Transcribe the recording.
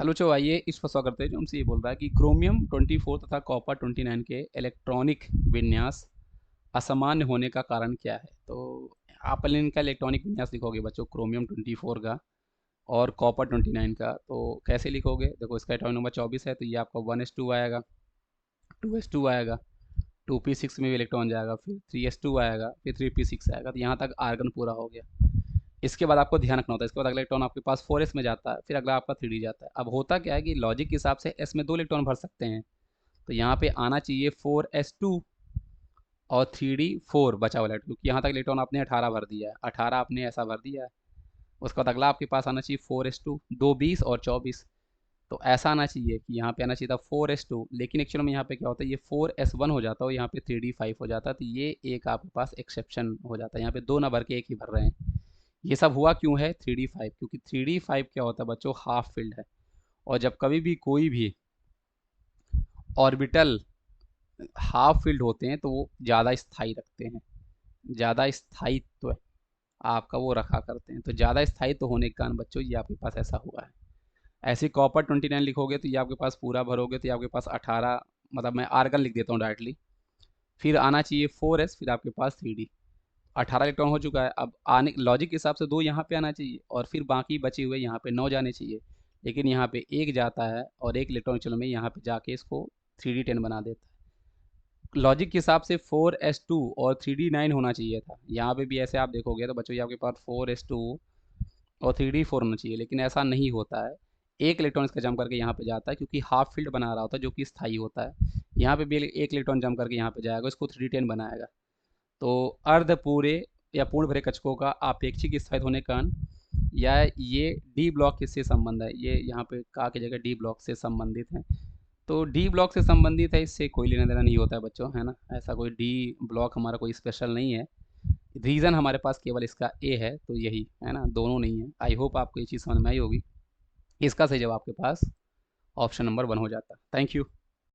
Hello चो आइए इस पर सवाल करते हैं जो हमसे ये बोल रहा है कि क्रोमियम 24 तथा कॉपर 29 के इलेक्ट्रॉनिक विन्यास असामान्य होने का कारण क्या है। तो आप पहले इनका इलेक्ट्रॉनिक विन्यास लिखोगे बच्चों, क्रोमियम 24 का और कॉपर 29 का। तो कैसे लिखोगे, देखो इसका एटॉमिक नंबर 24 है तो ये आपका 1s2 आएगा, 2s2 आएगा, 2p6 में भी इलेक्ट्रॉन जाएगा, फिर 3s2 आएगा, फिर 3p6 आएगा। तो यहाँ तक आर्गन पूरा हो गया। इसके बाद आपको ध्यान रखना होता है, इसके बाद अगला इलेक्ट्रॉन आपके पास 4s में जाता है, फिर अगला आपका 3d जाता है। अब होता क्या है कि लॉजिक के हिसाब से s में 2 इलेक्ट्रॉन भर सकते हैं, तो यहाँ पे आना चाहिए 4s2 और 3d 4 बचा वाला, क्योंकि यहाँ तक इलेक्ट्रॉन आपने 18 भर दिया है, 18 आपने ऐसा भर दिया है। उसके बाद अगला आपके पास आना चाहिए 4s2, 2 20 और 24। तो ऐसा आना चाहिए कि यहाँ पे आना चाहिए था 4s2, लेकिन एक्चुअल में यहाँ पे क्या होता है, ये 4s1 हो जाता है और यहाँ पे 3d 5 हो जाता है। तो ये एक आपके पास एक्सेप्शन हो जाता है, यहाँ पे दो ना भर के एक ही भर रहे हैं। ये सब हुआ क्यों है 3d5, क्योंकि 3d5 क्या होता है बच्चों, हाफ फील्ड है। और जब कभी भी कोई भी ऑर्बिटल हाफ फील्ड होते हैं तो वो ज़्यादा स्थायी रखते हैं, ज़्यादा स्थायित्व आपका वो रखा करते हैं। तो ज़्यादा स्थायित्व होने के कारण बच्चों ये आपके पास ऐसा हुआ है। ऐसे कॉपर 29 लिखोगे तो ये आपके पास पूरा भरोगे तो ये आपके पास 18, मतलब मैं आर्गन लिख देता हूँ डायरेक्टली। फिर आना चाहिए 4s, फिर आपके पास 3d, 18 इलेक्ट्रॉन हो चुका है। अब आने लॉजिक के हिसाब से 2 यहाँ पे आना चाहिए और फिर बाकी बचे हुए यहाँ पे 9 जाने चाहिए, लेकिन यहाँ पे एक जाता है और एक इलेक्ट्रॉन चलो में यहाँ पे जाके इसको 3d10 बना देता है। लॉजिक के हिसाब से 4s2 और 3d9 होना चाहिए था। यहाँ पे भी ऐसे आप देखोगे तो बच्चों ये आपके पास 4s2 और 3d4 होना चाहिए, लेकिन ऐसा नहीं होता है। एक इलेक्ट्रॉन इसका जम करके यहाँ पे जाता है क्योंकि हाफ फील्ड बना रहा होता है जो कि स्थायी होता है। यहाँ पे भी एक इलेक्ट्रॉन जम करके यहाँ पे जाएगा, इसको 3d10 बनाएगा। तो अर्ध पूरे या पूर्ण भरे कक्षकों का आपेक्षिक स्थायित्व होने के कारण या ये डी ब्लॉक किससे संबंध है, ये यहाँ पे का की जगह डी ब्लॉक से संबंधित है। तो डी ब्लॉक से संबंधित है, इससे कोई लेना देना नहीं होता है बच्चों, है ना। ऐसा कोई डी ब्लॉक हमारा कोई स्पेशल नहीं है। रीज़न हमारे पास केवल इसका ए है, तो यही है ना, दोनों नहीं है। आई होप आपको ये चीज़ समझ में आई होगी। इसका सही जवाब आपके पास ऑप्शन नंबर 1 हो जाता है। Thank you.